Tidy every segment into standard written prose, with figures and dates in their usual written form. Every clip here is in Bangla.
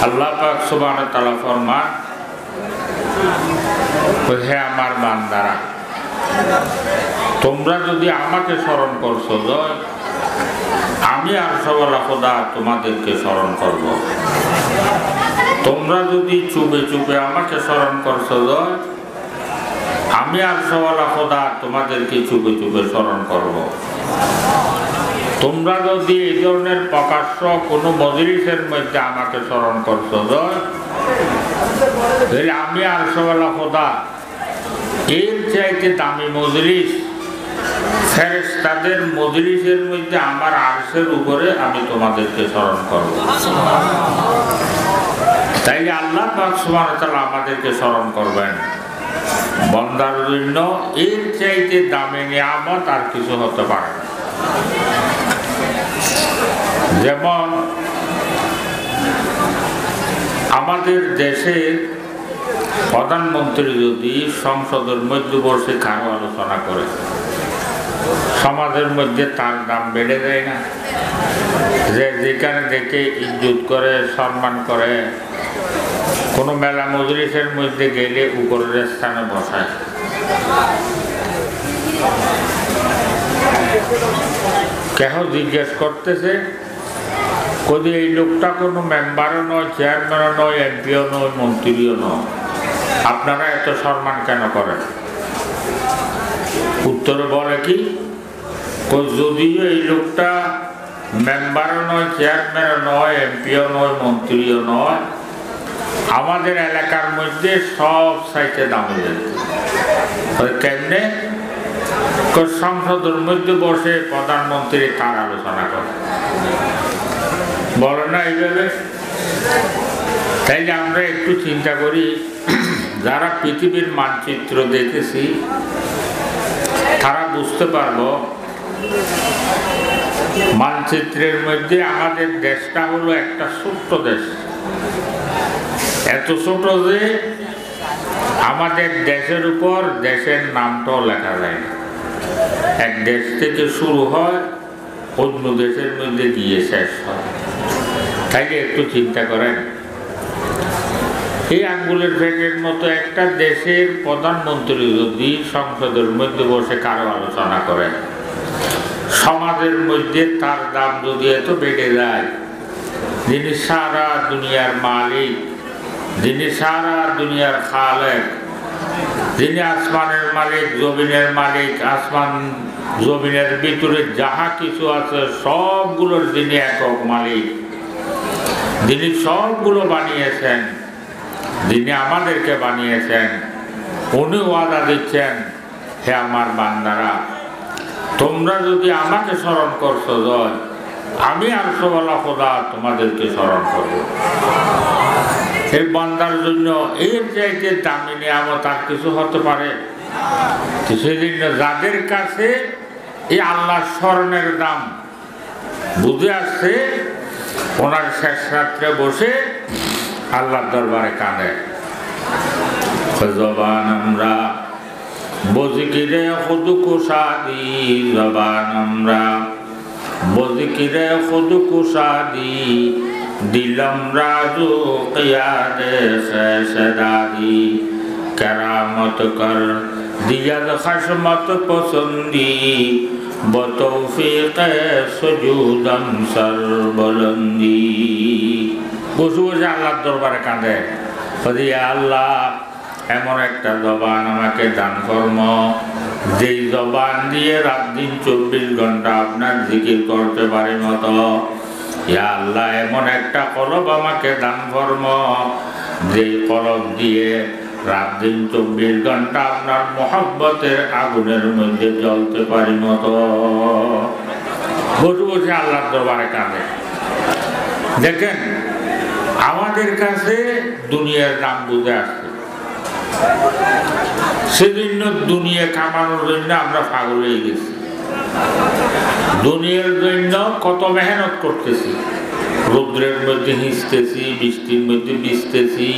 আল্লাহ পাক সুবহানাহু ওয়া তাআলা ফরমান, হে আমার বান্দারা, তোমরা যদি আমাকে স্মরণ করছো আমি আরশওয়ালা খোদা তোমাদেরকে স্মরণ করব। তোমরা যদি চুপে চুপে আমাকে স্মরণ করছো আমি আরশওয়ালা খোদা তোমাদেরকে চুপে চুপে স্মরণ করব। তোমরা যদি এই ধরনের প্রকাশ্য কোনো মজলিসের মধ্যে আমাকে স্মরণ করছো তাহলে আমি আরশওয়ালা খোদা এর চাইতে দামি মজলিস ফেরেশতাদের মজলিসের মধ্যে আমার আরশের উপরে আমি তোমাদেরকে স্মরণ করব। তাইলে আল্লাহ পাক সুবহানাহু ওয়া তাআলা আমাদেরকে স্মরণ করবেন। বান্দার জন্য এর চাইতে দামি নিয়ামত আর কিছু হতে পারে না। যেমন আমাদের দেশের প্রধানমন্ত্রী যদি সংসদের মধ্যে বসে কারো আলোচনা করে, সমাজের মধ্যে তার দাম বেড়ে যায় না? যে যেখানে দেখে ইজ্জত করে, সম্মান করে, কোনো মেলা মজলিসের মধ্যে গেলে উপরের স্থানে বসায়। কেহ জিজ্ঞেস করতেছে, কদি এই লোকটা কোনো মেম্বারও নয়, চেয়ারম্যানও নয়, এমপিও নয়, মন্ত্রীও নয়, আপনারা এত সম্মান কেন করেন? উত্তরে বলে কি, যদিও এই লোকটা মেম্বারও নয়, চেয়ারম্যানও নয়, এমপিও নয়, মন্ত্রীও নয়, আমাদের এলাকার মধ্যে সব সাইতে দামি। কেমনে? সংসদের মধ্যে বসে প্রধানমন্ত্রী তার আলোচনা করে, বলে না এইভাবে? তাইলে আমরা একটু চিন্তা করি, যারা পৃথিবীর মানচিত্র দেখেছি তারা বুঝতে পারবো মানচিত্রের মধ্যে আমাদের দেশটা হলো একটা ছোট্ট দেশ। এত ছোট যে আমাদের দেশের উপর দেশের নামটাও লেখা যায় না। এক দেশ থেকে শুরু হয়, অন্য দেশের মধ্যে গিয়ে শেষ হয়। তাইলে একটু চিন্তা করেন, এই আঙ্গুলের ভেগের মতো একটা দেশের প্রধানমন্ত্রী যদি সংসদের মধ্যে বসে কারো আলোচনা করেন, সমাজের মধ্যে তার দাম যদি এত বেড়ে যায়, যিনি সারা দুনিয়ার মালিক, যিনি সারা দুনিয়ার খালেক, যিনি আসমানের মালিক, জমিনের মালিক, আসমান জমিনের ভিতরে যাহা কিছু আছে সবগুলোর যিনি একক মালিক, যিনি সবগুলো বানিয়েছেন, যিনি আমাদেরকে বানিয়েছেন, উনি ওয়াদা দিচ্ছেন, হে আমার বান্দারা, তোমরা যদি আমাকে স্মরণ করছো আমি আরশওয়ালা খোদা তোমাদেরকে স্মরণ করব। এই বান্দার জন্য এর চাইতে দামি নিয়ামত আর কিছু হতে পারে? সেজন্য যাদের কাছে এই আল্লাহ স্মরণের দাম বুঝে আসছে, ওনার শেষ রাত্রে বসে আল্লাহর দরবারে কাঁদে, জবান আমরা বজিকিরে খুদু কুশাদি, জবান আমরা বজিকিরে খুদু কুশাদি, দিলম রাজু কিয়াদে শেষদাদি, কেরামত কর দিয়াদ খসমত পসন্দি, বতৌফিকে সুজুদম সরবলন্দি। বসে বসে আল্লাহর দরবারে কাঁদে, আল্লাহ এমন একটা জবান আমাকে দান কর্ম, যেই জবান দিয়ে রাত দিন 24 ঘন্টা আপনার জিকির করতে পারে মতো। ইয়া আল্লাহ এমন একটা কলব আমাকে দান কর্ম, যেই কলব দিয়ে রাত দিন 24 ঘন্টা আপনার মহব্বতের আগুনের মধ্যে জ্বলতে পারি মতো। বসে বসে আল্লাহর দরবারে কাঁদে। দেখেন, আমাদের কাছে দুনিয়ার দাম বুঝে আসছে, সেজন্য দুনিয়া কামানোর জন্য আমরা পাগল হয়ে গেছি। দুনিয়ার জন্য কত মেহনত করতেছি, রৌদ্রের মধ্যে হিঁচতেছি, বৃষ্টির মধ্যে ভিজতেছি,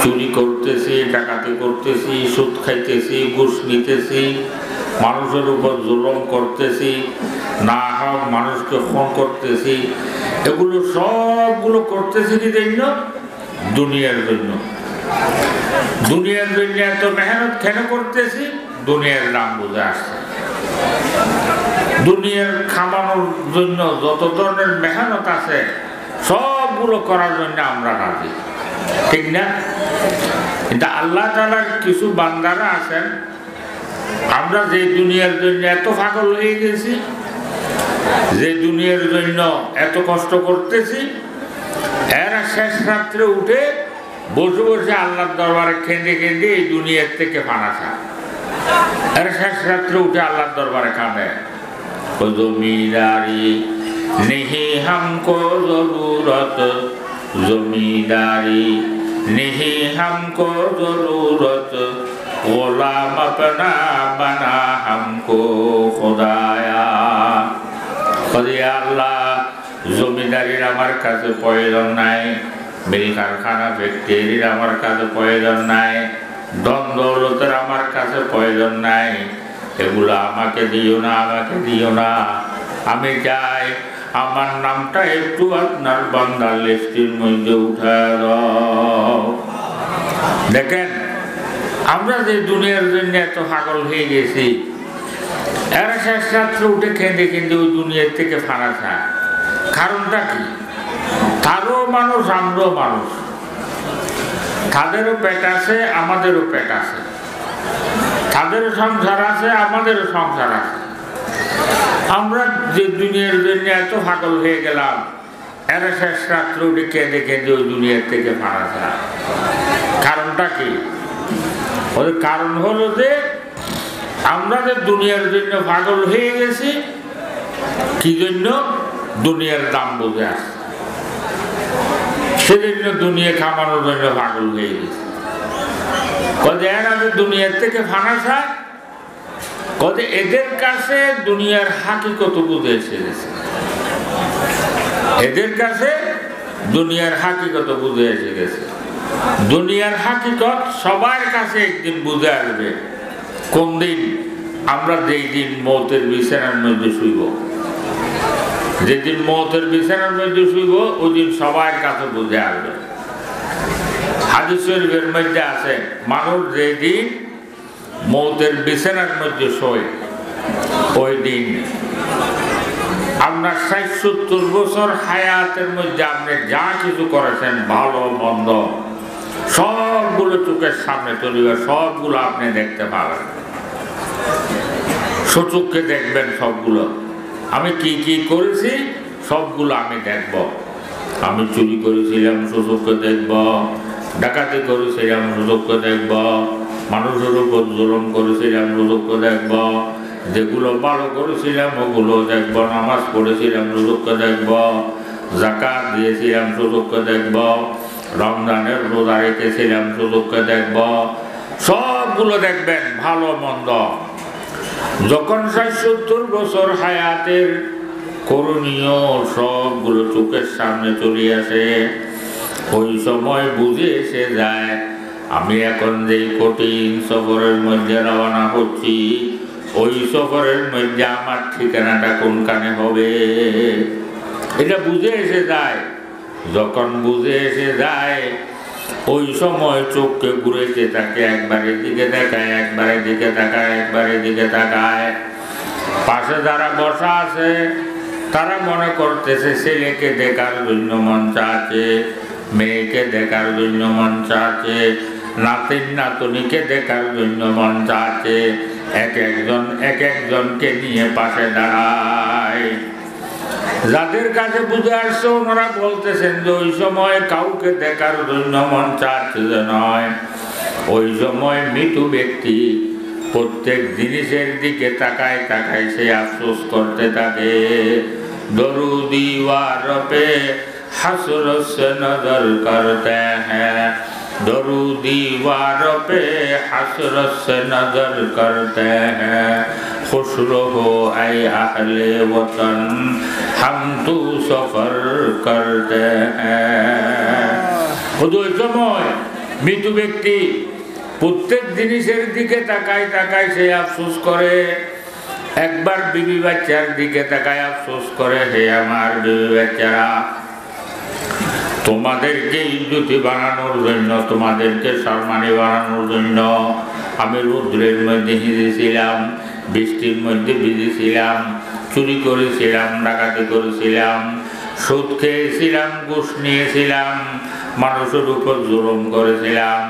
চুরি করতেছি, ডাকাতি করতেছি, সুদ খাইতেছি, ঘুষ নিতেছি, মানুষের উপর জুলুম করতেছি, না হোক মানুষকে খুন করতেছি। এগুলো সবগুলো করতেছি কি জন্য? দুনিয়ার জন্য। দুনিয়ার জন্য এত মেহনত কেন করতেছি? দুনিয়ার দাম বুঝে আসছে। দুনিয়ার খামানোর জন্য যত ধরনের মেহনত আছে সবগুলো করার জন্য আমরা রাজি, ঠিক না? কিন্তু আল্লাহ তাআলার কিছু বান্দারা আছেন, আমরা যে দুনিয়ার জন্য এত পাগল হয়ে গেছি, যে দুনিয়ার জন্য এত কষ্ট করতেছি, এরা শেষ রাত্রে উঠে বসে বসে আল্লাহর দরবারে কেঁদে কেঁদে এই দুনিয়ার থেকে ফানা খায়। এরা শেষ রাত্রে উঠে আল্লাহর দরবারে কাঁদে, জমিদারি নেহি হামকো জরুরত, জমিদারি নেহি হামকো জরুরত, গোলাম আপনা বানা হামকো খোদায়া। আল্লাহ, জমিদারির আমার কাছে প্রয়োজন নাই, মিল কারখানা ফ্যাক্টরির আমার কাছে প্রয়োজন নাই, ধন দৌলতের আমার কাছে প্রয়োজন নাই, এগুলো আমাকে দিও না, আমাকে দিও না। আমি চাই আমার নামটা একটু আপনার বান্দার লিস্টের মধ্যে উঠা দাও। দেখেন, আমরা যে দুনিয়ার জন্য এত পাগল হয়ে গেছি, এরা শেষ রাত্রে উঠে কেঁদে কেঁদে ওই দুনিয়ার থেকে ফানা খায়। কারণটা কি? তারও মানুষ, আমরাও মানুষ, তাদেরও পেট আছে, আমাদেরও পেট আছে, তাদেরও সংসার আছে, আমাদেরও সংসার আছে। আমরা যে দুনিয়ার জন্য এত পাগল হয়ে গেলাম, এরা শেষ রাত্রে উঠে কেঁদে কেঁদে ওই দুনিয়ার থেকে ফানা খায়। কারণটা কি? ওদের কারণ হলো যে আমরা যে দুনিয়ার জন্য পাগল হয়ে গেছি, কি জন্য? দুনিয়ার দাম বুঝে আসছে, সেজন্য দুনিয়া খামানোর জন্য পাগল হয়ে গেছে। কদে এরা যে দুনিয়ার থেকে ফানা খায়, কদে এদের কাছে দুনিয়ার হাকিকত বুঝে এসে গেছে, এদের কাছে দুনিয়ার হাকিকত বুঝে এসে গেছে। দুনিয়ার হাকিকত সবার কাছে একদিন বুঝে আসবে। কোন দিন? আমরা যেই দিন মৌতের বিছানার মধ্যে শুইব, যেদিন মৌতের বিছানার মধ্যে শুইব, ওই দিন সবার কাছে বুঝে আসবে। হাদিস শরীফের মধ্যে আছে, মানুষ যেদিন মৌতের বিছানার মধ্যে শোয়, ওই দিন আপনার ৬০-৭০ বছর হায়াতের মধ্যে আপনি যা কিছু করেছেন, ভালো মন্দ, সবগুলো চোখের সামনে চলিবে, সবগুলো আপনি দেখতে পাবেন, সচক্ষে দেখবেন সবগুলো। আমি কি কি করেছি সবগুলো আমি দেখব। আমি চুরি করেছিলাম, সচক্ষে দেখব, ডাকাতি করেছিলাম, সচক্ষে দেখব, মানুষের উপর জুলুম করেছিলাম, সচক্ষে দেখব, যেগুলো ভালো করেছিলাম ওগুলো দেখব, নামাজ পড়েছিলাম, সচক্ষে দেখব, যাকাত দিয়েছিলাম, সচক্ষে দেখব, রমজানের রোজা রেখেছিলাম, সচক্ষে দেখব, সবগুলো দেখবেন, ভালো মন্দ। যখন ৬০-৭০ বছর হায়াতের করণীয় সবগুলো চোখের সামনে চলে আসে, ওই সময় বুঝে এসে যায় আমি এখন যে কঠিন সফরের মধ্যে রওনা হচ্ছি, ওই সফরের মধ্যে আমার ঠিকানাটা কোনখানে হবে, এটা বুঝে এসে যায়। যখন বুঝে এসে যায়, ওই সময় চোখকে ঘুরেতে থাকে, একবারের দিকে দেখায়, একবারের দিকে তাকায়, একবারের দিকে তাকায়। পাশে যারা বসা আছে তারা মনে করতেছে ছেলেকে দেখার জন্য মন চাচ্ছে, মেয়েকে দেখার জন্য মন চাচ্ছে, নাতিন নাতনিকে দেখার জন্য মন চাচ্ছে। এক একজনকে নিয়ে পাশে দাঁড়ায়। যাদের কাছে বুঝে আসছে ওনারা বলতেছেন যে ওই সময় কাউকে দেখার জন্য মন চাচ্ছে যে নয়, ওই সময় মৃত ব্যক্তি প্রত্যেক জিনিসের দিকে তাকায় তাকায় সে আফসোস করতে থাকে। দরুদি ওয়ার পে হসরত সে নজর করতে হ্যাঁ, दरूदी वारों पे हसरत से नजर करते हैं, खुश रहो ऐ अहले वतन हम तो सफर करते हैं। ওই সময় মৃত ব্যক্তি প্রত্যেক জিনিসের দিকে তাকায় তাকায় সে আফসোস করে। একবার বিবি বাচ্চার দিকে তাকায় আফসোস করে, হে আমার বিবি বাচ্চারা তোমাদেরকে ইজ্জতি বানানোর জন্য, তোমাদেরকে সম্মানী বানানোর জন্য আমি রৌদ্রের মধ্যে ভিজেছিলাম, বৃষ্টির মধ্যে ভিজেছিলাম, চুরি করেছিলাম, ডাকাতি করেছিলাম, সুদ খেয়েছিলাম, ঘুষ নিয়েছিলাম, মানুষের উপর জুলুম করেছিলাম,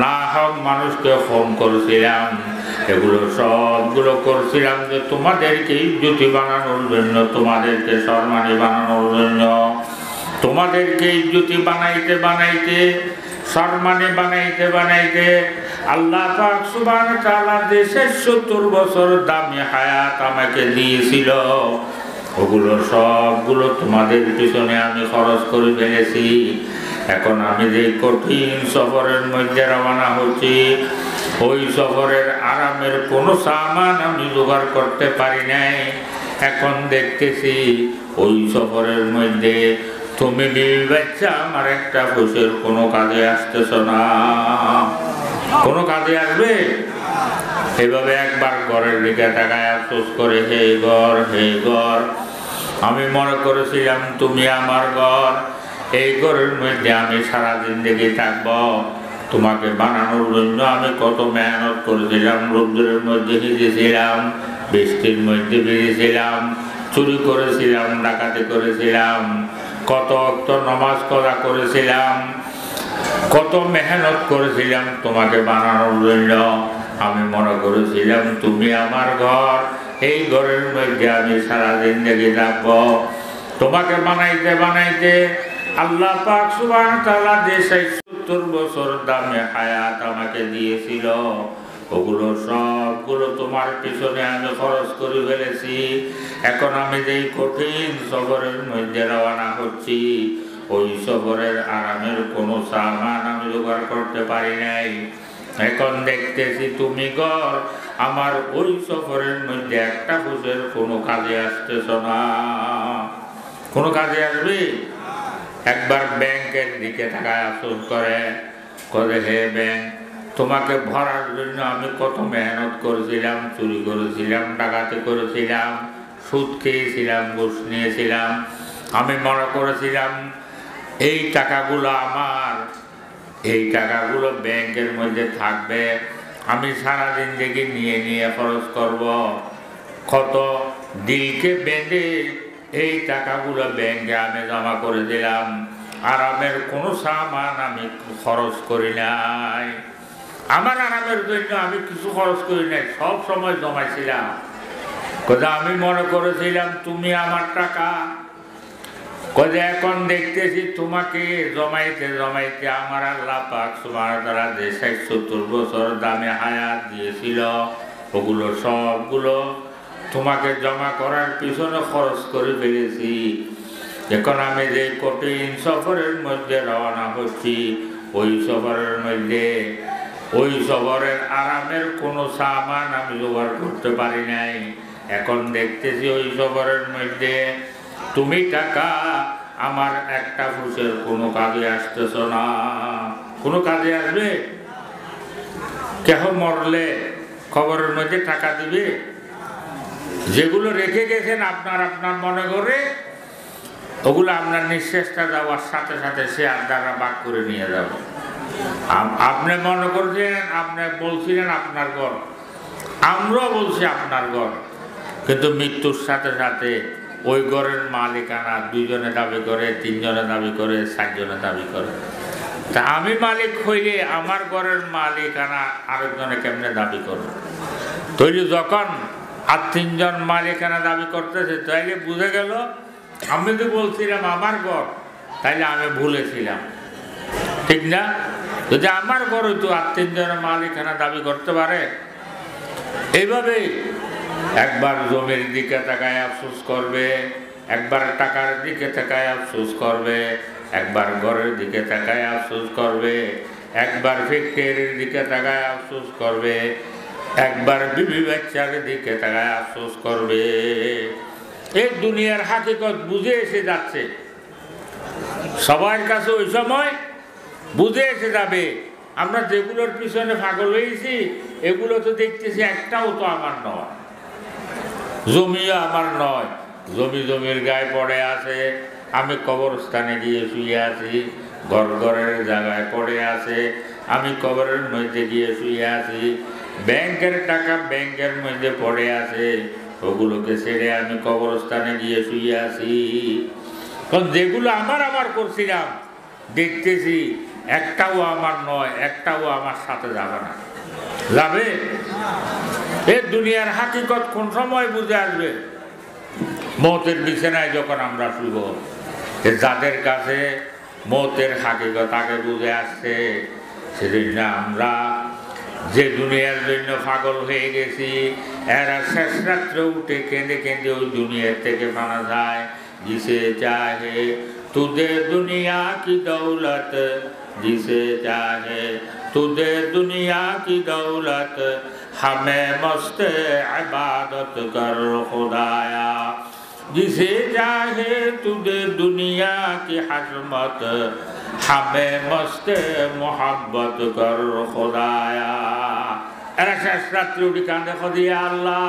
না হক মানুষকে ফোন করেছিলাম। এগুলো সবগুলো করছিলাম যে তোমাদেরকে ইজ্জতি বানানোর জন্য, তোমাদেরকে সম্মানী বানানোর জন্য। তোমাদেরকে ইজ্জতি বানাইতে বানাইতে, সম্মানী বানাইতে বানাইতে আল্লাহ পাক সুবহানাহু ওয়া তাআলা যে 70 বছর দামি হায়াত আমাকে দিয়েছিল, ওগুলো সবগুলো তোমাদের পিছনে আমি খরচ করে ফেলেছি। এখন আমি যে কঠিন সফরের মধ্যে রওনা হচ্ছি, ওই সফরের আরামের কোনো সামান আমি জোগাড় করতে পারি নাই। এখন দেখতেছি ওই সফরের মধ্যে তুমি বিবি বাচ্চা আমার একটা বছর কোনো কাজে আসতেছ না। কোনো কাজে আসবে? এভাবে একবার ঘরের দিকে তাকায় আফসোস করে, হে ঘর, হে ঘর, আমি মনে করেছিলাম তুমি আমার ঘর, এই ঘরের মধ্যে আমি সারা জিন্দেগি থাকবো। তোমাকে বানানোর জন্য আমি কত মেহনত করেছিলাম, রৌদ্রের মধ্যে ভিজেছিলাম, বৃষ্টির মধ্যে ভিজেছিলাম, চুরি করেছিলাম, ডাকাতি করেছিলাম, কত ওয়াক্ত নামাজ করা করেছিলাম, কত মেহনত করেছিলাম তোমাকে বানানোর জন্য। আমি মনে করেছিলাম তুমি আমার ঘর, এই ঘরের মধ্যে আমি সারা জিন্দেগি থাকবো। তোমাকে বানাইতে বানাইতে আল্লাহ পাক সুবহানাহু ওয়া তাআলা যে 70 বছর দামি হায়াত আমাকে দিয়েছিল, ওগুলো সবগুলো তোমার পিছনে আমি খরচ করে ফেলেছি। এখন আমি যেই কঠিন সফরের মধ্যে রওনা হচ্ছি, ওই সফরের আরামের কোনো সামান আমি জোগাড় করতে পারি নাই। এখন দেখতেছি তুমি ঘর, আমার ওই সফরের মধ্যে একটা বছর কোনো কাজে আসতেছ না। কোনো কাজে আসবে? একবার ব্যাংকের দিকে তাকায় আফসোস করে, হে ব্যাংক, তোমাকে ভরার জন্য আমি কত মেহনত করেছিলাম, চুরি করেছিলাম, ডাকাতি করেছিলাম, সুদ খেয়েছিলাম, ঘুষ নিয়েছিলাম। আমি মনে করেছিলাম এই টাকাগুলো আমার, এই টাকাগুলো ব্যাংকের মধ্যে থাকবে, আমি সারাদিন থেকে নিয়ে নিয়ে খরচ করব। কত দিলকে বেঁধে এই টাকাগুলো ব্যাংকে আমি জমা করে দিলাম, আরামের কোনো সামান আমি খরচ করি নাই। আমার আরামের জন্য আমি কিছু খরচ করি নাই, সব সময় জমাইছিলাম। কোথা আমি মনে করেছিলাম তুমি আমার টাকা, কোথা এখন দেখতেছি তোমাকে জমাইতে জমাইতে আমার আল্লাহ পাক সুবহানাহু ওয়া তাআলা যে 70 বছর দামে হায়াত দিয়েছিল, ওগুলো সবগুলো তোমাকে জমা করার পিছনে খরচ করে ফেলেছি। এখন আমি যে কঠিন সফরের মধ্যে রওনা হচ্ছি, ওই সফরের মধ্যে ওই সফরের আরামের কোনো সামান আমি জোগাড় করতে পারি নাই। এখন দেখতেছি ওই সফরের মধ্যে তুমি টাকা আমার একটা ফুসের কোনো কাজে আসতেছ না। কোনো কাজে আসবে? কেহ মরলে খবরের মধ্যে টাকা দিবে? যেগুলো রেখে গেছেন আপনার আপনার মনে করে, ওগুলো আপনার নিঃশ্বাসটা যাওয়ার সাথে সাথে সে দ্বারা বাক করে নিয়ে যাব। আপনি মনে করছেন, আপনি বলছিলেন আপনার ঘর, আমরাও বলছি আপনার ঘর, কিন্তু মৃত্যুর সাথে সাথে ওই ঘরের মালিকানা 2 জনে দাবি করে, 3 জনে দাবি করে, 4 জনে দাবি করে। তা আমি মালিক হইলে আমার ঘরের মালিকানা আরেকজনে কেমনে দাবি করে? তৈরি যখন আর 3 জন মালিকানা দাবি করতেছে, তাইলে বুঝে গেল আমি তো বলছিলাম আমার ঘর, তাইলে আমি ভুলেছিলাম, ঠিক না? যদি আমার ঘর হইতো আর 3 জনের মালিকানা দাবি করতে পারে। এইভাবে একবার জমির দিকে তাকায় আফসোস করবে, একবার টাকার দিকে তাকায় আফসোস করবে, একবার ঘরের দিকে তাকায় আফসোস করবে, একবার ফ্যাক্টরির দিকে তাকায় আফসোস করবে, একবার বিবি বাচ্চার দিকে তাকায় আফসোস করবে। এই দুনিয়ার হাকিকত বুঝে এসে যাচ্ছে সবার কাছে, ওই সময় বুঝে এসে যাবে আমরা যেগুলোর পিছনে পাগল হয়েছি, এগুলো তো দেখতেছি একটাও তো আমার নয়, জমিও আমার নয়। জমির গায়ে পড়ে আছে, আমি কবরস্থানে গিয়ে শুয়ে আছি, ঘরের জায়গায় পড়ে আছে, আমি কবরের মধ্যে গিয়ে শুয়ে আছি, ব্যাংকের টাকা ব্যাংকের মধ্যে পড়ে আছে, ওগুলোকে ছেড়ে আমি কবরস্থানে গিয়ে শুয়ে আছি। কারণ যেগুলো আমার করছিলাম দেখতেছি একটাও আমার নয়, একটাও আমার সাথে যাবে না। যাবে? এই দুনিয়ার হাকিকত কোন সময় বুঝে আসবে? মৌতের বিছানায় যখন আমরা শুব। যাদের কাছে মৌতের হাকিকত আগে বুঝে আসছে, সেদিন আমরা যে দুনিয়ার জন্য পাগল হয়ে গেছি, এরা শেষ রাত্রে উঠে কেঁদে কেঁদে ওই দুনিয়ার থেকে মানা যায়। जिसे चाहे तुझे दुनिया की दौलत, जिसे चाहे तुझे दुनिया की दौलत, हमें मस्त इबादत कर खुदाया। जिसे चाहे तुझे दुनिया की हजमत, हमें मस्त मोहब्बत कर खुदाया। এরা শেষ রাত্রে উঠে কাঁদে, খোদা আল্লাহ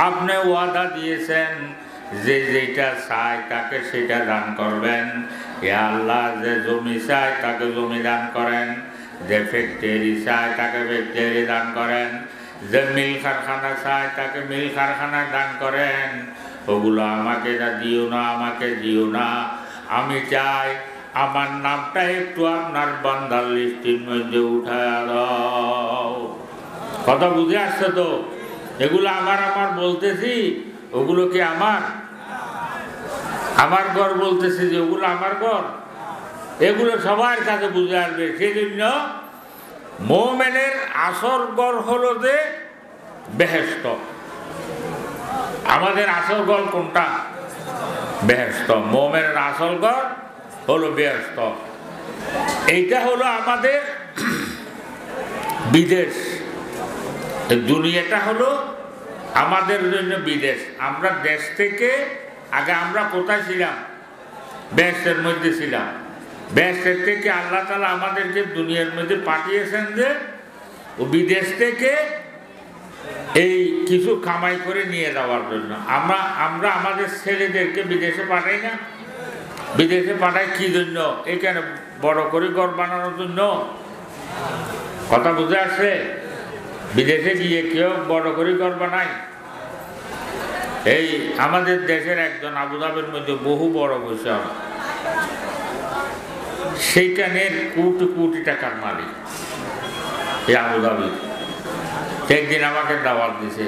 আপনি ওয়াদা দিয়েছেন যে যেটা চায় তাকে সেটা দান করবেন। হে আল্লাহ, যে জমি চায় তাকে জমি দান করেন, যে ফ্যাক্টরি চায় তাকে ফ্যাক্টরি দান করেন, যে মিল কারখানা চায় তাকে মিল কারখানা দান করেন। ওগুলো আমাকে দিও না, আমাকে দিও না। আমি চাই আমার নামটা একটু আপনার বান্দার লিস্টের মধ্যে উঠায় দাও। কথা বুঝে আসছে তো? এগুলো আমার বলতেছি, ওগুলো কি আমার ঘর বলতেছে যে ওগুলো আমার ঘর, এগুলো সবার কাছে বুঝে আসবে। সেই জন্য মুমিনের আসল ঘর হলো যে বেহেশত। আমাদের আসল ঘর কোনটা? বেহেশত। মুমিনের আসল ঘর হলো বেহেশত। এইটা হলো আমাদের বিদেশ। দুনিয়াটা হলো আমাদের জন্য বিদেশ। আমরা দেশ থেকে আগে আমরা কোথায় ছিলাম? বেহেশতের মধ্যে ছিলাম। বেহেশতের থেকে আল্লাহ তাআলা আমাদেরকে দুনিয়ার মধ্যে পাঠিয়েছেন যে ও বিদেশ থেকে এই কিছু কামাই করে নিয়ে যাওয়ার জন্য। আমরা আমাদের ছেলেদেরকে বিদেশে পাঠাই না? বিদেশে পাঠাই কি জন্য? এখানে বড় করে ঘর বানানোর জন্য। কথা বুঝে আসছে? বিদেশে গিয়ে কেউ বড় করে ঘর বানায়? এই আমাদের দেশের একজন আবুধাবির মধ্যে বহু বড় বসে, সেইখানের কোটি কোটি টাকার মালিক এই আবুধাবি। একদিন আমাকে দাওয়াত দিছে,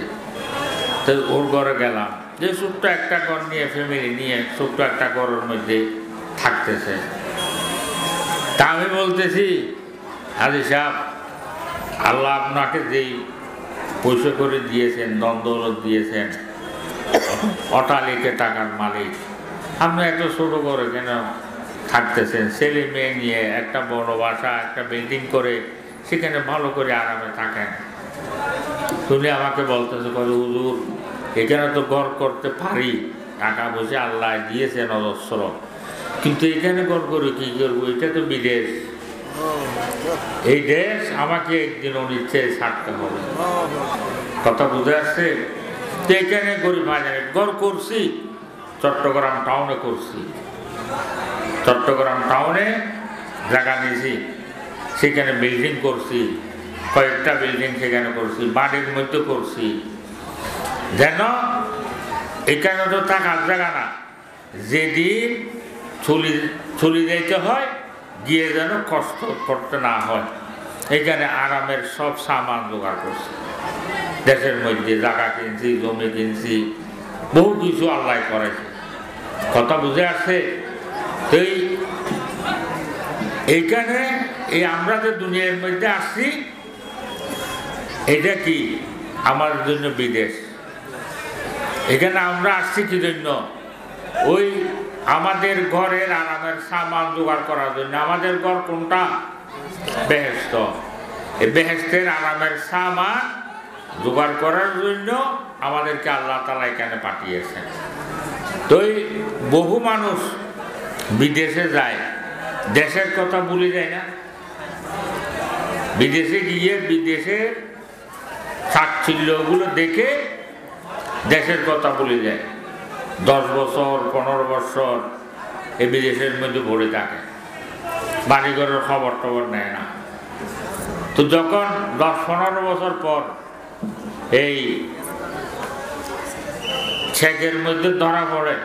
তো ওর ঘরে গেলাম। যে ছোট্ট একটা ঘর নিয়ে, ফ্যামিলি নিয়ে ছোট্ট একটা ঘরের মধ্যে থাকতেছে। তা আমি বলতেছি, হাজি সাহেব, আল্লাহ আপনাকে যেই পয়সা করে দিয়েছেন, ধন দৌলত দিয়েছেন, অটালিকে টাকার মালিক, আপনি একটা ছোট ঘরে কেন থাকতেছেন? ছেলে মেয়ে নিয়ে একটা বড় বাসা, একটা বিল্ডিং করে সেখানে ভালো করে আরামে থাকেন। তুমি আমাকে বলতেছে, হুজুর এখানে তো ঘর করতে পারি, টাকা পয়সা আল্লাহ দিয়েছেন অজস্র, কিন্তু এখানে ঘর করে কি করবো? এটা তো বিদেশ। এই দেশ আমাকে একদিন অনিচ্ছায় ছাড়তে হবে। কথা বুঝে আসছে? তো এখানে গরিব বাজারে ঘর করছি, চট্টগ্রাম টাউনে করছি। চট্টগ্রাম টাউনে জায়গা নিয়েছি, সেখানে বিল্ডিং করছি, কয়েকটা বিল্ডিং সেখানে করছি, বাড়ির মধ্যে করছি। যেন এখানে তো থাকার জায়গা না, যেদিন চলে যাইতে হয় গিয়ে যেন কষ্ট করতে না হয়, এখানে আরামের সব সামান জোগাড় করছি। দেশের মধ্যে জায়গা কিনছি, জমি কিনছি, বহু কিছু আল্লাহ করেছে। কথা বুঝে আসছে? এইখানে এই আমরা যে দুনিয়ার মধ্যে আসছি, এটা কি আমার জন্য বিদেশ। এখানে আমরা আসছি কি জন্য? ওই আমাদের ঘরের আরামের সামান জোগাড় করার জন্য। আমাদের ঘর কোনটা? বেহেশত। এই বেহেশতের আরামের সামান জোগাড় করার জন্য আমাদেরকে আল্লাহ তাআলা এখানে পাঠিয়েছেন। তো বহু মানুষ বিদেশে যায়, দেশের কথা ভুলে যায় না। বিদেশে গিয়ে বিদেশের চাকচিল্যগুলো দেখে দেশের কথা ভুলে যায়। 10 বছর 15 বছর এই বিদেশের মধ্যে ভরে থাকে, বাড়িঘরের খবর টবর নেয় না। তো যখন 10-15 বছর পর এই চেকের মধ্যে ধরা পড়ে,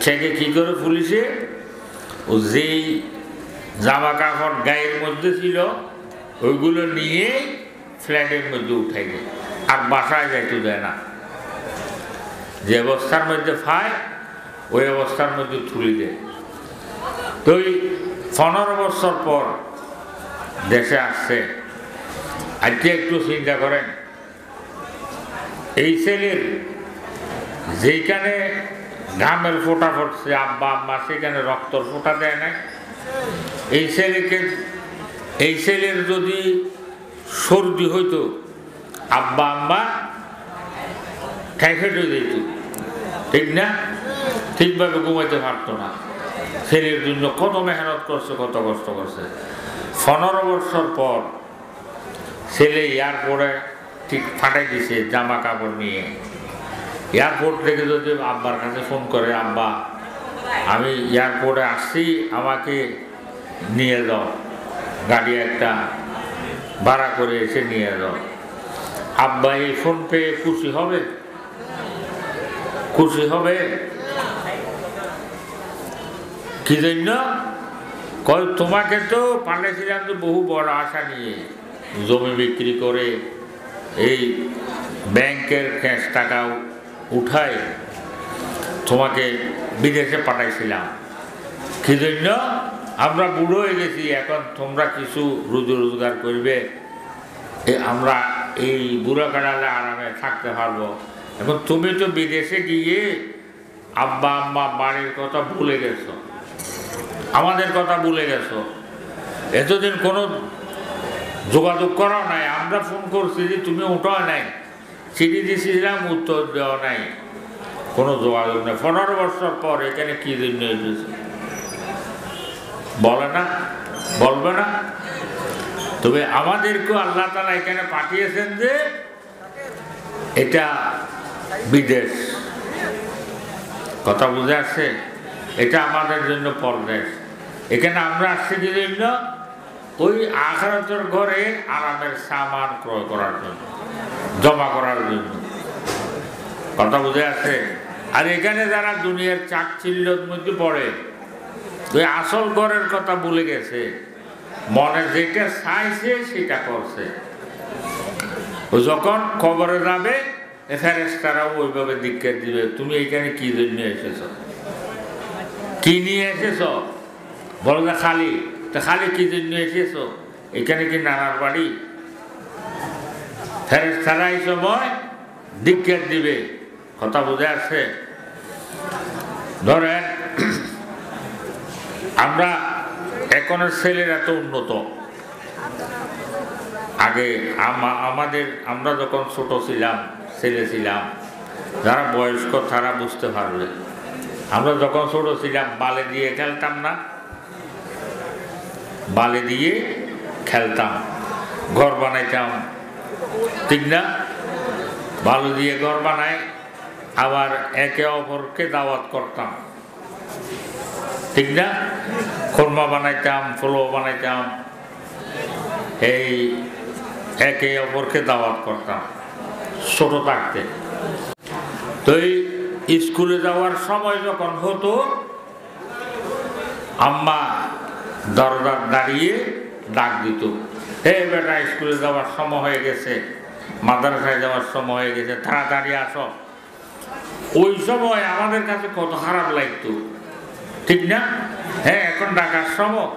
চেকে কি করে পুলিশে ও যেই জামা কাপড় গায়ের মধ্যে ছিল ওইগুলো নিয়ে ফ্ল্যাটের মধ্যে উঠে গেছে, আর বাসায় যাইতে দেয় না। যে অবস্থার মধ্যে পায় ওই অবস্থার মধ্যে তুলে দেয়। তো 15 বছর পর দেশে আসছে। আজকে একটু চিন্তা করেন, এই ছেলের যেখানে ঘামের ফোঁটা পড়ছে আব্বা আম্মা সেখানে রক্তর ফোঁটা দেয় না। এই ছেলের যদি সর্দি হইতো আব্বা আম্মা টাইফয়েড হয়ে যেত, ঠিক না? ঠিকভাবে ঘুমাইতে পারতো না। ছেলের জন্য কত মেহনত করছে, কত কষ্ট করছে। 15 বছর পর ছেলে এয়ারপোর্টে ঠিক ফাটাই দিছে জামা কাপড় নিয়ে। এয়ারপোর্ট থেকে যদি আব্বার কাছে ফোন করে, আব্বা আমি এয়ারপোর্টে আসছি, আমাকে নিয়ে যাও, গাড়ি একটা ভাড়া করে এসে নিয়ে যাও। আব্বা এই ফোন পেয়ে খুশি হবে? খুশি হবে? কি জন্য? কয় তোমাকে তো পাঠাইছিলাম তো বহু বড় আশা নিয়ে, জমি বিক্রি করে এই ব্যাংকের ক্যাশ টাকা উঠাই তোমাকে বিদেশে পাঠাইছিলাম। কি জন্য? আমরা বুড়ো হয়ে গেছি, এখন তোমরা কিছু রুজি রোজগার করবে, আমরা এই বুড়ো কাটালে আরামে থাকতে পারবো। এখন তুমি তো বিদেশে গিয়ে আব্বা আম্মা বাড়ির কথা ভুলে গেছো, আমাদের কথা ভুলে গেছো। এতদিন কোনো যোগাযোগ করা নাই, আমরা ফোন করছি যে তুমি উঠাও নাই, চিঠি দিয়েছিলাম উত্তর দেওয়া নাই, কোনো যোগাযোগ নেই। 15 বছর পর এখানে কি জন্য এসেছে বলে না, বলবে না? তবে আমাদেরকেও আল্লাহ তাআলা এখানে পাঠিয়েছেন যে এটা বিদেশ, কথা বুঝে আসছে? এটা আমাদের জন্য পরদেশ। এখানে আমরা আসছি কি জন্য? ওই আখিরাতের ঘরে আরামের সামান ক্রয় করার জন্য, জমা করার জন্য, কথা বুঝে আসছে? আর এখানে যারা দুনিয়ার চাকচিল্যের মধ্যে পড়ে, ওই আসল ঘরের কথা ভুলে গেছে, মনে যেটা চাইছে সেটা করছে। ও যখন কবরে যাবে ফেরেশতারাও ওইভাবে ধিক্কার দিবে, তুমি এখানে কি জন্য এসেছ, কি নিয়ে এসেছ? বলো না খালি। তা খালি কি জন্য এসেছ? এখানে কি নানার বাড়ি? ফেরেশতারা এই সময় ধিক্কার দিবে, কথা বুঝে আসছে? ধরেন আমরা এখনের ছেলেরা তো উন্নত, আগে আমরা যখন ছোট ছিলাম, ছেলে ছিলাম, যারা বয়স্ক তারা বুঝতে পারবে। আমরা যখন ছোট ছিলাম বালে দিয়ে খেলতাম না, বালে দিয়ে খেলতাম, ঘর বানাইতাম, ঠিক না? বালু দিয়ে ঘর বানাই, আবার একে অপরকে দাওয়াত করতাম, ঠিক না? খুরমা বানাইতাম, পোলাও বানাইতাম, এই একে অপরকে দাওয়াত করতাম ছোট থাকতে। তো এই স্কুলে যাওয়ার সময় যখন হতো, আম্মা দরজার দাঁড়িয়ে ডাক দিত, হে বেটা স্কুলে যাওয়ার সময় হয়ে গেছে, মাদ্রাসায় যাওয়ার সময় হয়ে গেছে, তাড়াতাড়ি আসো। ওই সময় আমাদের কাছে কত খারাপ লাগতো, ঠিক না? হ্যাঁ, এখন ডাকার সময়,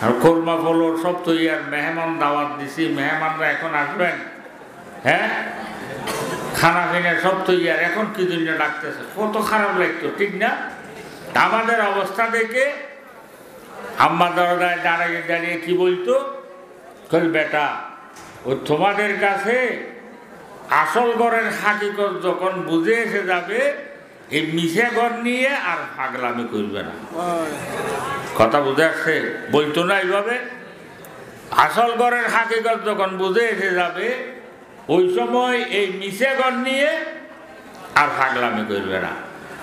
আর কোরমা ফলোর সব তো ইয়ার মেহমান দাওয়াত দিছি, মেহমানরা এখন আসবেন, হ্যাঁ খানা পিনা সব তো ইয়ার, এখন কি জন্য ডাকতেছে, কত খারাপ লাগতো, ঠিক না? আমাদের অবস্থা দেখে আম্মা দরজায় দাঁড়িয়ে দাঁড়িয়ে কি বলতো, বেটা ও তোমাদের কাছে আসল ঘরের হাকিকত যখন বুঝে এসে যাবে, এই মিশে ঘর নিয়ে আর পাগলামি করবে না, কথা বুঝে আসছে? বলতো না এইভাবে, আসল ঘরের হাকিকত যখন বুঝে এসে যাবে, ওই সময় এই মিশে ঘর নিয়ে আর পাগলামি করবে না।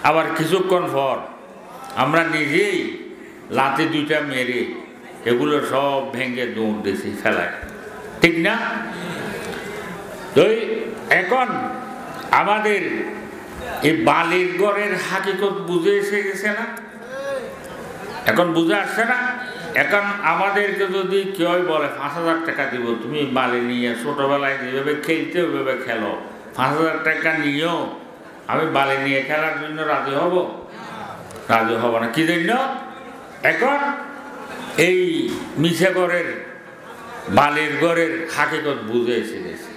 আবার কিছুক্ষণ পর আমরা নিজেই লাথি দুইটা মেরে এগুলো সব ভেঙে দৌড় দিয়েছি ফেলায়, ঠিক না? তো এখন আমাদের এই বালির ঘরের হাকিকত বুঝে এসে গেছে না? এখন বুঝে আসছে না? এখন আমাদেরকে যদি কেউ বলে 5,000 টাকা দিব, তুমি বালি নিয়ে ছোটবেলায় যেভাবে খেলতে ওইভাবে খেলো, 5,000 টাকা নিয়েও আমি বালি নিয়ে খেলার জন্য রাজি হব? রাজি হব না। কি জন্য? এখন এই মিশে ঘরের বালির ঘরের হাকিকত বুঝে এসে গেছে।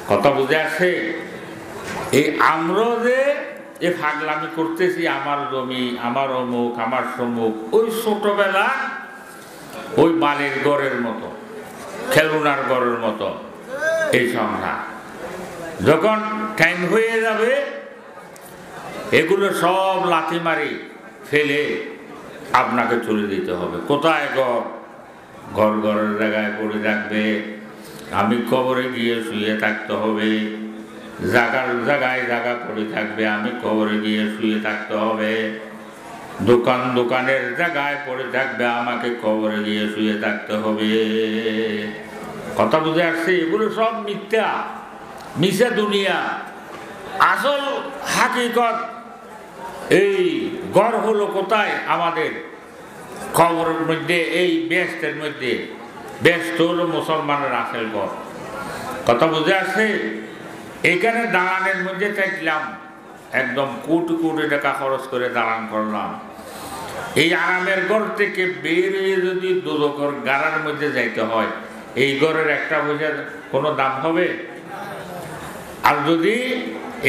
কথা বুঝে আসে? এই আমরা যে এ ফাগলামি করতেছি, আমার জমি, আমার অমুক, আমার সমুক, ওই ছোটবেলা ওই বালির ঘরের মতো, খেলুনার ঘরের মতো এই সংসার। যখন টাইম হয়ে যাবে এগুলো সব লাথি মারি ফেলে আপনাকে চলে দিতে হবে। কোথায় ঘর? ঘর ঘরের জায়গায় পড়ে থাকবে। আমি কবরে গিয়ে শুয়ে থাকতে হবে। জায়গার জায়গায় জায়গা পড়ে থাকবে, আমি কবরে গিয়ে শুয়ে থাকতে হবে। দোকান দোকানের জায়গায় পড়ে থাকবে, আমাকে কবরে গিয়ে শুয়ে থাকতে হবে। কথা বুঝে আসছে? এগুলো সব মিথ্যা, মিশা দুনিয়া। আসল হাকিকত এই ঘর হলো কোথায়? আমাদের কবরের মধ্যে, এই বেহেশতের মধ্যে। বেহেশত হলো মুসলমানের আসল ঘর। কথা বুঝে আসছে? এখানে দালানের মধ্যে থাকলাম, একদম কোটি কোটি টাকা খরচ করে দালান করলাম। এই আরামের ঘর থেকে বের হয়ে যদি দোজখের গাড়ার মধ্যে যাইতে হয়, এই ঘরের একটা পয়সার কোনো দাম হবে? আর যদি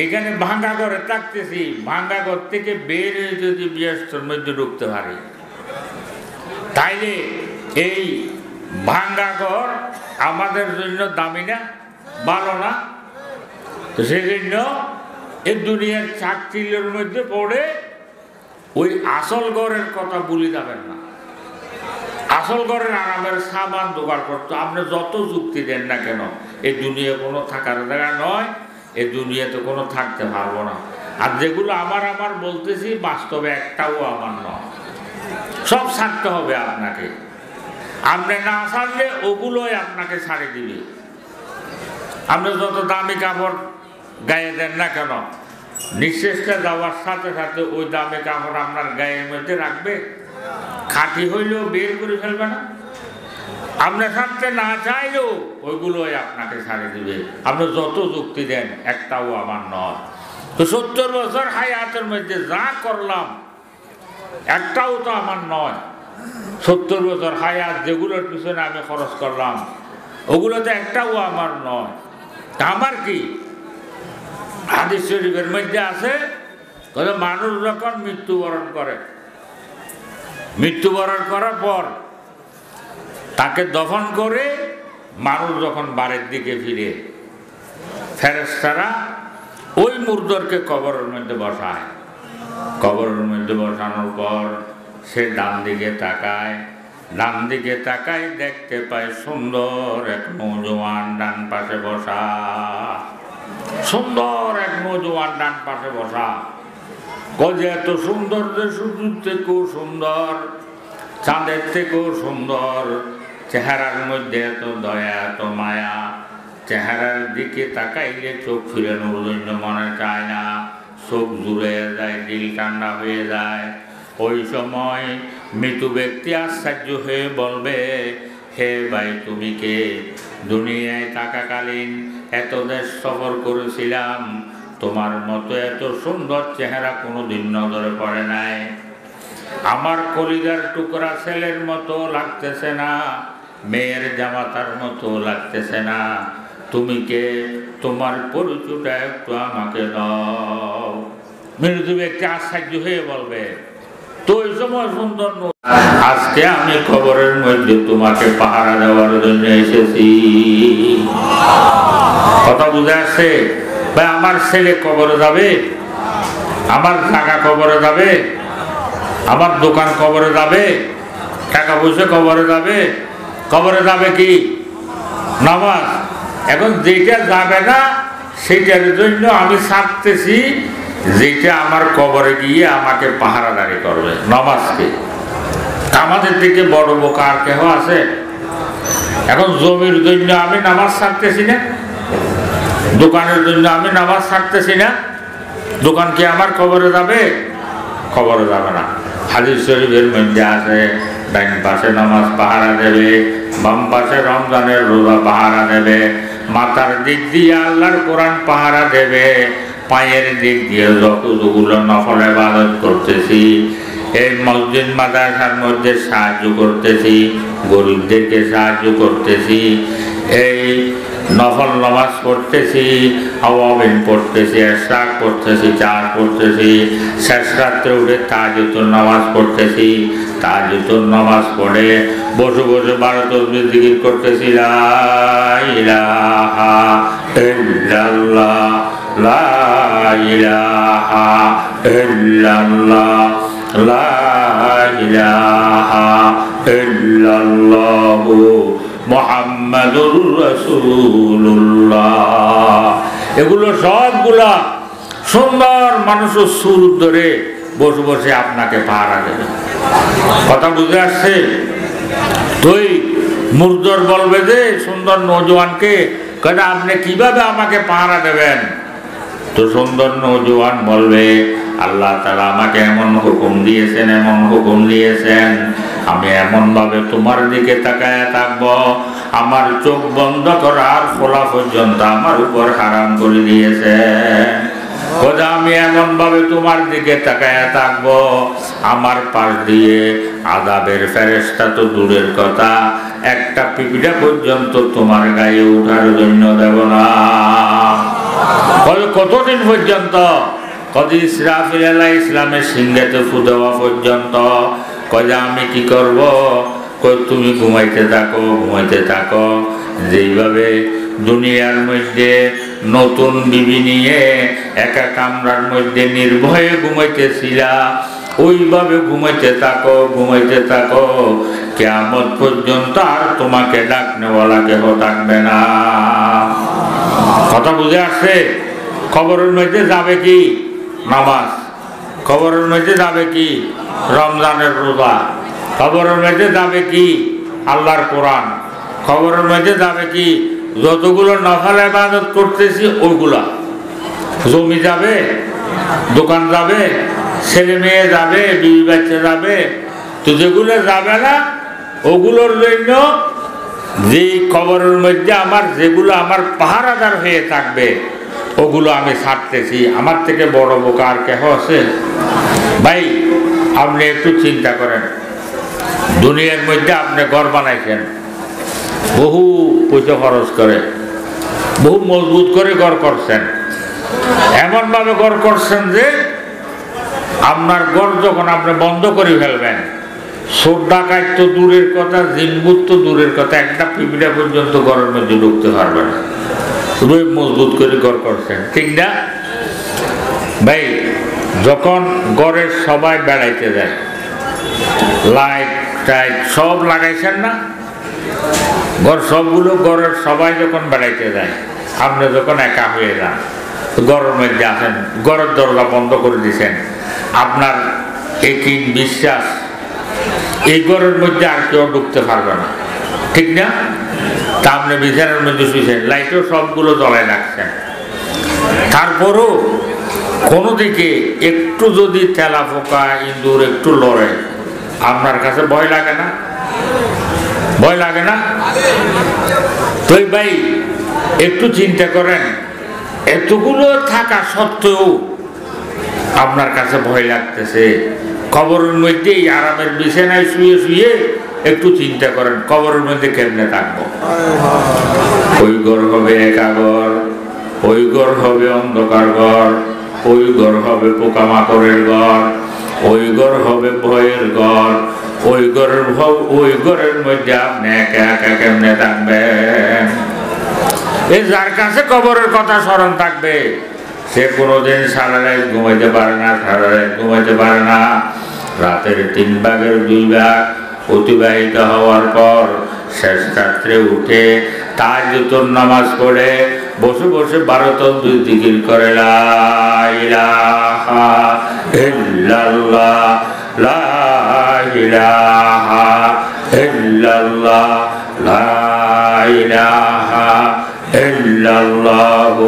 এখানে ভাঙ্গা ঘরে থাকতেছি, ভাঙ্গা ঘর থেকে বের হয়ে যদি বেহেশতের মধ্যে ঢুকতে পারি, তাইলে এই ভাঙ্গা ঘর আমাদের জন্য দামি না? ভালো না? তো সেই জন্য এই দুনিয়ার চাকচিলের মধ্যে পড়ে ওই আসল ঘরের কথা ভুলে যাবেন না। আসল ঘরের আরামের সামান জোগাড় করতে আপনি যত যুক্তি দেন না কেন, এই দুনিয়া কোনো থাকার জায়গা নয়, এই দুনিয়াতে কোনো থাকতে পারবো না। আর যেগুলো আমার আমার বলতেছি, বাস্তবে একটাও আমার নয়, সব ছাড়তে হবে আপনাকে। আপনি না ছাড়লে ওগুলোই আপনাকে ছাড়ে দিবে। আপনি যত দামি কাপড় গায়ে দেন না কেন, নিঃশ্বাসটা যাওয়ার সাথে সাথে ওই দামি কাপড় আপনার গায়ের মধ্যে রাখবে? খাঁটি হইলেও বের করে ফেলবে না? আপনি ছাড়তে না চাইলেও ওইগুলোই আপনাকে ছাড়ে দিবে। আপনি যত যুক্তি দেন, একটাও আমার নয়। তো 70 বছর হায়াতের মধ্যে যা করলাম একটাও তো আমার নয়। 70 বছর হায়াত যেগুলোর পিছনে আমি খরচ করলাম, ওগুলো তো একটাও আমার নয়। তা আমার কি? হাদিস শরীফের মধ্যে আছে, মানুষ যখন মৃত্যুবরণ করে, মৃত্যুবরণ করার পর তাকে দফন করে মানুষ যখন বাড়ির দিকে ফিরে, ফেরেশতারা ওই মুর্দরকে কবরের মধ্যে বসায়। কবরের মধ্যে বসানোর পর সে ডান দিকে তাকায়, ডান দিকে তাকায় দেখতে পায় সুন্দর এক নৌজওয়ান ডান পাশে বসা। সুন্দর এক নৌজওয়ান ডান পাশে বসা। যে এত সুন্দর, যে সূর্যের থেকেও সুন্দর, চাঁদের থেকেও সুন্দর, চেহারার মধ্যে এত দয়া, এত মায়া, চেহারার দিকে তাকাইলে চোখ ফিরানোর জন্য মনে চায় না, চোখ জুড়ে যায়, দিল ঠান্ডা হয়ে যায়। ওই সময় মৃত ব্যক্তি আশ্চর্য হয়ে বলবে, হে ভাই তুমি কে? দুনিয়ায় থাকাকালীন এত দেশ সফর করেছিলাম, তোমার মতো এত সুন্দর চেহারা কোনোদিন নজরে পড়ে নাই। আমার কলিজার টুকরা ছেলের মতো লাগতেছে না, মেয়ের জামাতার মতো লাগতেছে না। তুমি কে? তোমার পরিচয়টা একটু আমাকে দাও। মৃত ব্যক্তি আশ্চর্য হয়ে বলবে, তো ওই সময় সুন্দর, আজকে আমি কবরের মধ্যে তোমাকে পাহারা দেওয়ার জন্য এসেছি। কথা বুঝে আসছে? ভাই আমার ছেলে কবরে যাবে, আমার টাকা কবরে যাবে, আমার দোকান কবরে যাবে, টাকা পয়সা কবরে যাবে। কবরে যাবে কি? নামাজ। এখন যেটা যাবে না সেটার জন্য আমি ছাড়তেছি, যেটা আমার কবরে গিয়ে আমাকে পাহারাদারি করবে, নামাজকে। আমাদের থেকে বড় বোকা আর কেহ আছে? এখন জমির জন্য আমি নামাজ ছাড়তেছি না, দোকানের জন্য আমি নামাজ ছাড়তেছি না, দোকান কি আমার কবরে যাবে? কবরে যাবে না। হাদিস শরীফের মধ্যে আছে, ডাইন পাশে নামাজ পাহারা দেবে, বাম পাশে রমজানের রোজা পাহারা দেবে, মাথার দিক দিয়ে আল্লাহর কোরআন পাহারা দেবে, পায়ের দিক দিয়ে যতগুলো নফল ইবাদত করতেছি, এই মসজিদ মাদ্রাসার মধ্যে সাহায্য করতেছি, গরিবদেরকে সাহায্য করতেছি, এই নফল নামাজ পড়তেছি, আওয়াবিন পড়তেছি, এশরাক পড়তেছি, চার পড়তেছি, শেষ রাত্রে উঠে তাহাজ্জুদের নামাজ পড়তেছি, তাহাজ্জুদের নামাজ পড়ে বসে বসে 12 তাসবিহ জিকির করতেছি, লা ইলাহা ইল্লাল্লাহ, লা ইলাহা ইল্লাল্লাহ, লা ইলাহা ইল্লাল্লাহু মুহাম্মাদুর রাসূলুল্লাহ। এগুলো সবগুলা সুন্দর মানুষের সুর ধরে বসে বসে আপনাকে পাহারা দেবে। কথা বুঝে আসছে? তুই মুর্দর বলবে যে সুন্দর নৌজওয়ানকে, কেন আপনি কিভাবে আমাকে পাহারা দেবেন? তো সুন্দর নৌজওয়ান বলবে, আল্লাহ তাআলা আমাকে এমন হুকুম দিয়েছেন, এমন হুকুম দিয়েছেন, আমি এমন ভাবে তোমার দিকে তাকায় থাকবো, আমার চোখ বন্ধ করার খোলা পর্যন্ত আমার উপর হারাম করে দিয়েছেন। খোদা আমি এমন ভাবে তোমার দিকে তাকায় থাকবো, আমার পাশ দিয়ে আযাবের ফেরেশতা তো দূরের কথা, একটা পিপিড়া পর্যন্ত তোমার গায়ে ওঠার জন্য দেব না। কতদিন পর্যন্ত? কদি ইসরাফিল আলাইহিস সালামের সিংহাতে ফু দেওয়া পর্যন্ত। কয়ে আমি কি করব? কই তুমি ঘুমাইতে থাকো, ঘুমাইতে থাকো। যেইভাবে দুনিয়ার মধ্যে নতুন বিবি নিয়ে একা কামরার মধ্যে নির্ভয়ে ঘুমাইতেছিলা, ওইভাবে ঘুমাইতে থাকো, ঘুমাইতে থাকো, কিয়ামত পর্যন্ত আর তোমাকে ডাকনেওয়ালা কেহ থাকবে না। কথা বুঝে আসছে? কবরের মধ্যে যাবে কি? নামাজ। কবরের মধ্যে যাবে কি? রমজানের রোজা। কবরের মধ্যে যাবে কি? আল্লাহর কোরআন। কবরের মধ্যে যাবে কি? যতগুলো নফল ইবাদত করতেছি ওইগুলা। জমি যাবে, দোকান যাবে, ছেলে মেয়ে যাবে, বিবি বাচ্চা যাবে। তো যেগুলো যাবে না ওগুলোর জন্য যে কবরের মধ্যে আমার যেগুলো আমার পাহারাদার হয়ে থাকবে ওগুলো আমি ছাড়তেছি। আমার থেকে বড় বোকা আর কেহ আছে? ভাই আপনি একটু চিন্তা করেন, দুনিয়ার মধ্যে আপনি ঘর বানাইছেন, বহু পয়সা খরচ করে, বহু মজবুত করে ঘর করছেন, এমন ভাবে ঘর করছেন যে আপনার ঘর যখন আপনি বন্ধ করে ফেলবেন, চোর ডাকাত তো দূরের কথা, জিনভূত তো দূরের কথা, একটা পিঁপড়া পর্যন্ত ঘরের মধ্যে ঢুকতে পারবে না। খুবই মজবুত করে ঘর করছেন, ঠিক না ভাই? যখন ঘরের সবাই বেড়াইতে যায়, লাইট টাইট সব লাগাইছেন না? ঘর সবগুলো ঘরের সবাই যখন বেড়াইতে যায়, আপনি যখন একা হয়ে যান, ঘরের মধ্যে আছেন, ঘরের দরজা বন্ধ করে দিয়েছেন, আপনার একই বিশ্বাস এই ঘরের মধ্যে আর কেউ ঢুকতে পারবে না, ঠিক না? তা আপনি বিছানার মধ্যে শুয়েছেন, লাইটও সবগুলো জ্বলায় রাখছেন, তারপরও কোনো দিকে একটু যদি তেলা পোকা ইঁদুর একটু লড়ে, আপনার কাছে ভয় লাগে না? ভয় লাগে না? তো ভাই একটু চিন্তা করেন, এতগুলো থাকা সত্ত্বেও আপনার কাছে ভয় লাগতেছে। কবরের মধ্যে এই আরামের বিছানায় শুয়ে শুয়ে একটু চিন্তা করেন, কবরের মধ্যে কেমনে থাকবো? ওই ঘর হবে একা ঘর, ওই ঘর হবে অন্ধকার ঘর, ওই ঘর হবে পোকামাকড়ের ঘর, ওই ঘর হবে ভয়ের ঘর, ওই ঘরের মধ্যে আপনি একা একা কেমনে থাকবেন? এই যার কাছে কবরের কথা স্মরণ থাকবে সে কোনোদিন সারা রাত ঘুমাইতে পারে না, সারা রাত ঘুমাইতে পারে না। রাতের 3 ভাগের 2 ভাগ অতিবাহিত হওয়ার পর শেষ রাত্রে উঠে তাহাজ্জুদের নামাজ পড়ে বসে বসে 12 তসবিহ জিকির করে লা ইলাহা ইল্লাল্লাহ লা ইলাহা ইল্লাল্লাহ লা ইলাহা ইল্লাল্লাহু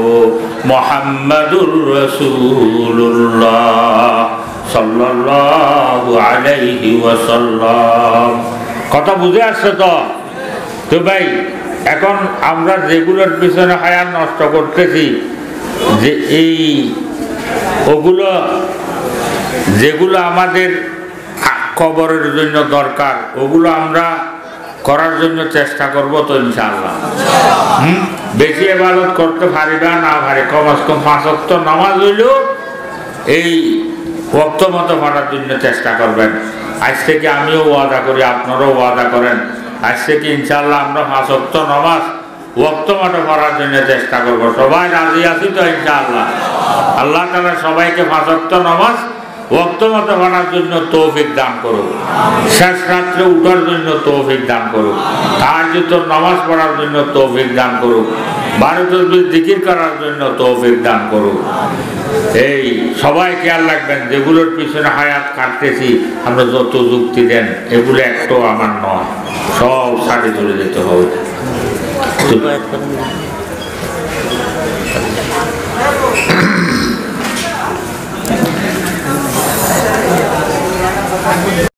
মুহাম্মাদুর রাসূলুল্লাহ সাল্লাল্লাহু আলাইহি ওয়াসাল্লাম। কথা বুঝে আসছে তো? তো ভাই এখন আমরা যেগুলোর পিছনে হায়াত নষ্ট করতেছি, যে এই ওগুলো যেগুলো আমাদের কবরের জন্য দরকার, ওগুলো আমরা করার জন্য চেষ্টা করব তো ইনশাআল্লাহ। বেশি ইবাদত করতে পারিবা না পারি, কমাস কম 5 ওয়াক্ত নামাজ হইলেও এই ওয়াক্ত মতো পড়ার জন্য চেষ্টা করবেন। আজ থেকে আমিও ওয়াদা করি, আপনারাও ওয়াদা করেন, আজ থেকে ইনশাআল্লাহ আমরা 5 ওয়াক্ত নামাজ ওয়াক্ত মতো পড়ার জন্য চেষ্টা করব। সবাই রাজি আছি তো ইনশাআল্লাহ? আল্লাহ তাআলা সবাইকে 5 ওয়াক্ত নামাজ ওয়াক্ত মতো পড়ার জন্য তৌফিক দান করুক, শেষ রাত্রে উঠার জন্য তৌফিক দান করুক, তাহাজ্জুদের নামাজ পড়ার জন্য তৌফিক দান করুক, 12 তসবিহ জিকির করার জন্য তৌফিক দান করুক। এই সবাই খেয়াল রাখবেন, যেগুলোর পিছনে হায়াত কাটতেছি আমরা যত যুক্তি দেন এগুলো একটাও আমার নয়, সব সাথে চলে যেতে হবে।